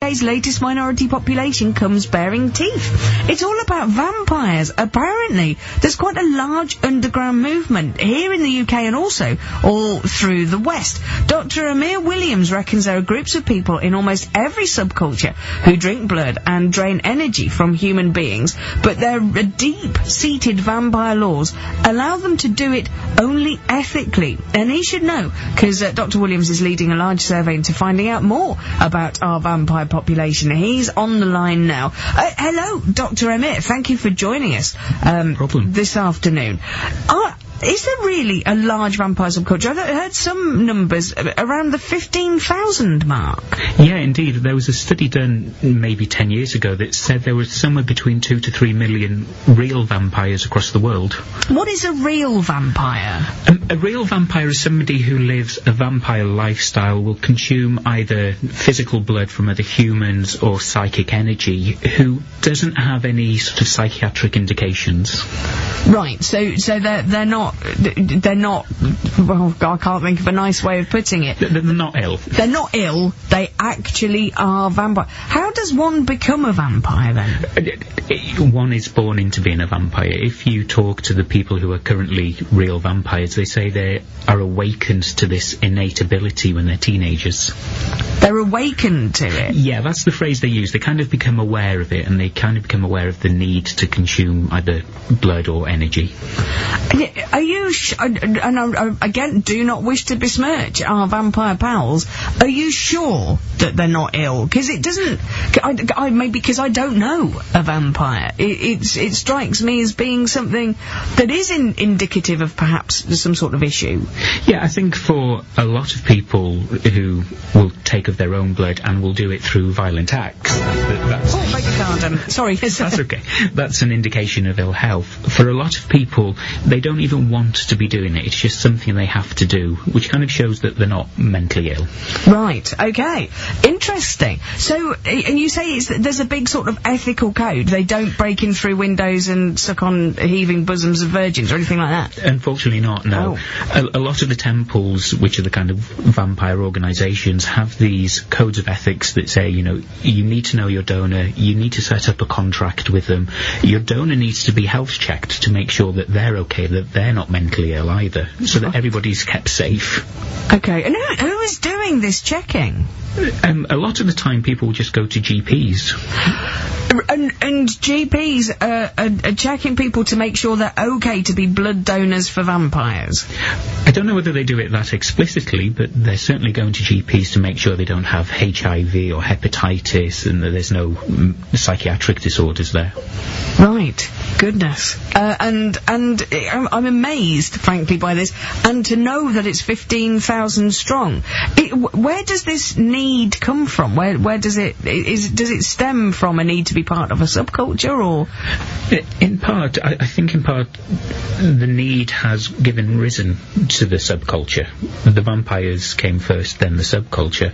UK's latest minority population comes bearing teeth. It's all about vampires. Apparently, there's quite a large underground movement here in the UK and also all through the West. Dr Emyr Williams reckons there are groups of people in almost every subculture who drink blood and drain energy from human beings, but their deep-seated vampire laws allow them to do it only ethically. And he should know, because Dr Williams is leading a large survey into finding out more about our vampire population. He's on the line now. Hello, Dr Emyr. Thank you for joining us this afternoon. Is there really a large vampire subculture? I've heard some numbers around the 15,000 mark. Yeah, indeed. There was a study done maybe 10 years ago that said there was somewhere between 2 to 3 million real vampires across the world. What is a real vampire? A real vampire is somebody who lives a vampire lifestyle, will consume either physical blood from other humans or psychic energy, who doesn't have any sort of psychiatric indications. Right, so they're not, well, I can't think of a nice way of putting it. They're not ill. They're not ill, they actually are vampires. How does one become a vampire then? One is born into being a vampire. If you talk to the people who are currently real vampires, they say they are awakened to this innate ability when they're teenagers. They're awakened to it? Yeah, that's the phrase they use. They kind of become aware of it, and they kind of become aware of the need to consume either blood or energy. Are you, and I, again, do not wish to besmirch our vampire pals, are you sure that they're not ill? Because it doesn't, maybe because I don't know a vampire. It strikes me as being something that is indicative of perhaps some sort of issue. Yeah, I think for a lot of people who will take of their own blood and will do it through violent acts, beg your pardon. Sorry. That's okay. That's an indication of ill health. For a lot of people, they don't even want to be doing it. It's just something they have to do, which kind of shows that they're not mentally ill. Right, okay. Interesting. So, and you say there's a big sort of ethical code. They don't break in through windows and suck on heaving bosoms of virgins or anything like that? Unfortunately not, no. Oh. A lot of the temples, which are the kind of vampire organisations, have these codes of ethics that say, you know, you need to know your donor, you need to set up a contract with them, your donor needs to be health checked to make sure that they're okay, that they're not mentally ill either, so that everybody's kept safe. Okay, and who is doing this checking? A lot of the time people just go to GPs. And GPs are checking people to make sure they're okay to be blood donors for vampires? I don't know whether they do it that explicitly, but they're certainly going to GPs to make sure they don't have HIV or hepatitis and that there's no psychiatric disorders there. Right. Goodness. And I'm amazed, frankly, by this, and to know that it's 15,000 strong. Where does this need come from? Where does it stem from a need to be part of a subculture, or? In part, I think in part, the need has risen to the subculture. The vampires came first, then the subculture.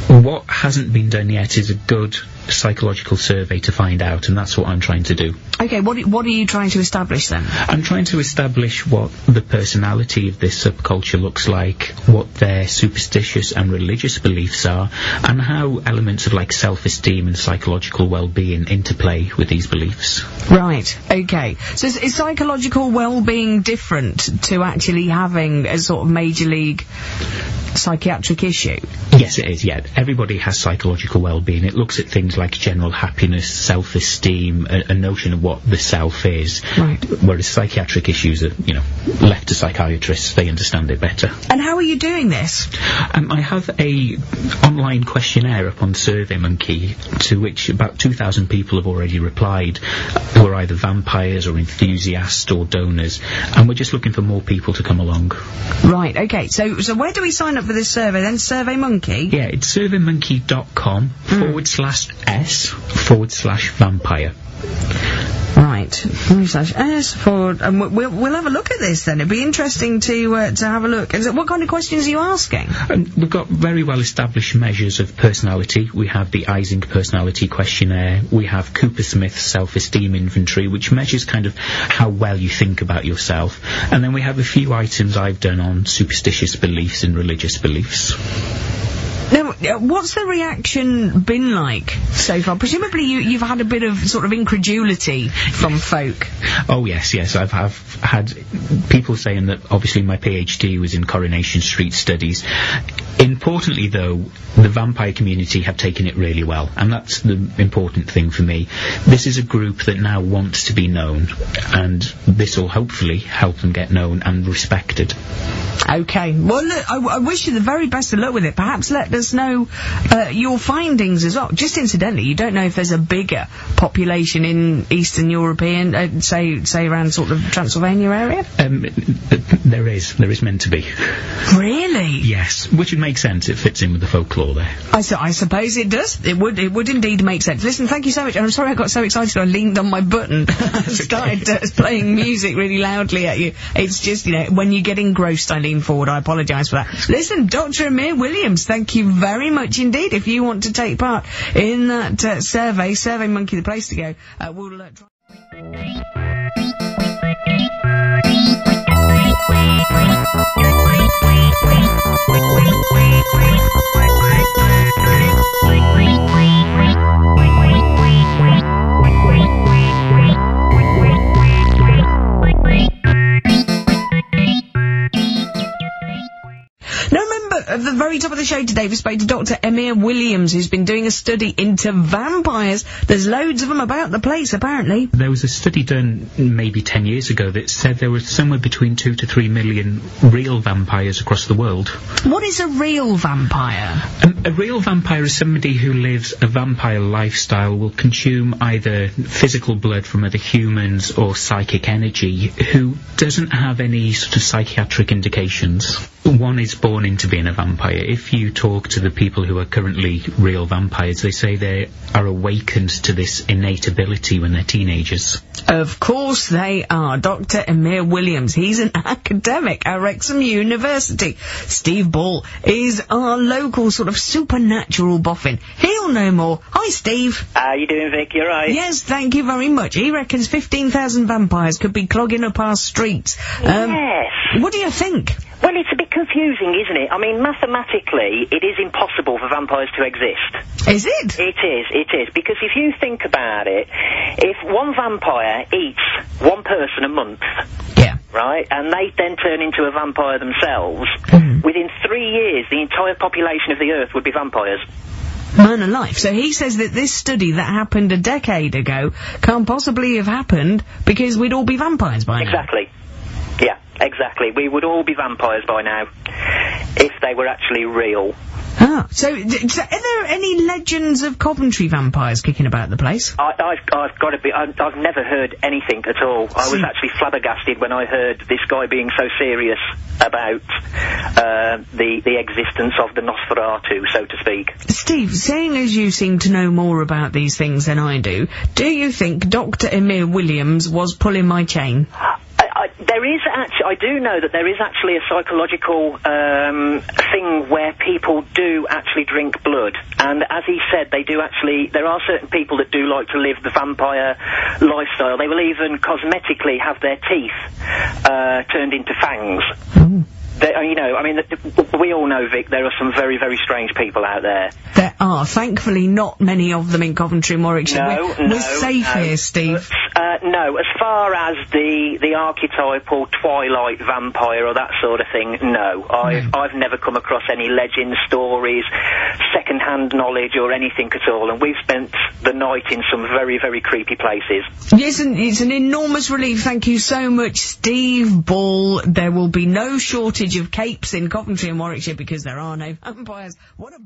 What hasn't been done yet is a good psychological survey to find out, and that's what I'm trying to do. Okay, what are you trying to establish then? I'm trying to establish what the personality of this subculture looks like, what their superstitious and religious beliefs are, and how elements of like self-esteem and psychological well-being interplay with these beliefs. Right, okay. So is psychological well-being different to actually having a sort of major league psychiatric issue? Yes, it is, yeah. Everybody has psychological well-being. It looks at things like general happiness, self-esteem, a notion of what the self is. Right. Whereas psychiatric issues are, left to psychiatrists. They understand it better. And how are you doing this? I have a online questionnaire up on SurveyMonkey to which about 2,000 people have already replied, who are either vampires or enthusiasts or donors, and we're just looking for more people to come along. Right, okay. So where do we sign up for this survey then? SurveyMonkey? Yeah, it's surveymonkey.com/s/vampire. Right, /s forward, and we'll have a look at this then. It'd be interesting to have a look. And so what kind of questions are you asking? We've got very well established measures of personality. We have the Ising personality questionnaire. We have Cooper-Smith's self-esteem inventory, which measures kind of how well you think about yourself. And then we have a few items I've done on superstitious beliefs and religious beliefs. Now, what's the reaction been like so far? Presumably you've had a bit of sort of incredulity from folk. Oh, yes. I've had people saying that obviously my PhD was in Coronation Street studies. Importantly, though, the vampire community have taken it really well, and that's the important thing for me. This is a group that now wants to be known, and this will hopefully help them get known and respected. Okay. Well, look, I wish you the very best of luck with it. Perhaps let us know your findings as well. Just incidentally, you don't know if there's a bigger population in Eastern European, say around sort of Transylvania area? There is meant to be. Really? Yes, which would make sense. It fits in with the folklore there. I suppose it does. It would indeed make sense. Listen, thank you so much. And I'm sorry I got so excited I leaned on my button and started playing music really loudly at you. It's just, you know, when you get engrossed, I lean forward. I apologise for that. Listen, Dr Emyr Williams, thank you very much indeed. If you want to take part in that survey, SurveyMonkey, the place to go, we'll try. At the very top of the show today, we spoke to Dr Emyr Williams, who's been doing a study into vampires. There's loads of them about the place, apparently. There was a study done maybe 10 years ago that said there were somewhere between 2 to 3 million real vampires across the world. What is a real vampire? A real vampire is somebody who lives a vampire lifestyle, will consume either physical blood from other humans or psychic energy, who doesn't have any sort of psychiatric indications. One is born into being a vampire. If you talk to the people who are currently real vampires, they say they are awakened to this innate ability when they're teenagers. Of course they are. Dr Emyr Williams, he's an academic at Wrexham University. Steve Ball is our local sort of supernatural boffin. He'll know more. Hi, Steve. How you doing, Vic? You right? Yes, thank you very much. He reckons 15,000 vampires could be clogging up our streets. Yes. What do you think? Well, it's a bit confusing, isn't it? I mean, mathematically, it is impossible for vampires to exist. Is it? It is. Because if you think about it, if one vampire eats one person a month, yeah, right, and they then turn into a vampire themselves, within 3 years, the entire population of the Earth would be vampires. Man alive. So he says that this study that happened a decade ago can't possibly have happened because we'd all be vampires by now. Exactly. Yeah, exactly. We would all be vampires by now if they were actually real. Ah, so are there any legends of Coventry vampires kicking about the place? I've got to be. I've never heard anything at all. I was actually flabbergasted when I heard this guy being so serious about the existence of the Nosferatu, so to speak. Steve, seeing as you seem to know more about these things than I do you think Dr Emyr Williams was pulling my chain? There is actually, I do know that there is actually a psychological thing where people do actually drink blood, and as he said, there are certain people that do like to live the vampire lifestyle. They will even cosmetically have their teeth turned into fangs. You know, I mean, we all know, Vic, there are some very, very strange people out there. There are. Thankfully, not many of them in Coventry and Warwickshire. We're safe here, Steve. No, as far as the archetypal Twilight vampire or that sort of thing, no. I've never come across any legend stories, second-hand knowledge or anything at all, and we've spent the night in some very, very creepy places. Yes, and it's an enormous relief. Thank you so much, Steve Ball. There will be no shortage of capes in Coventry and Warwickshire because there are no vampires. What a...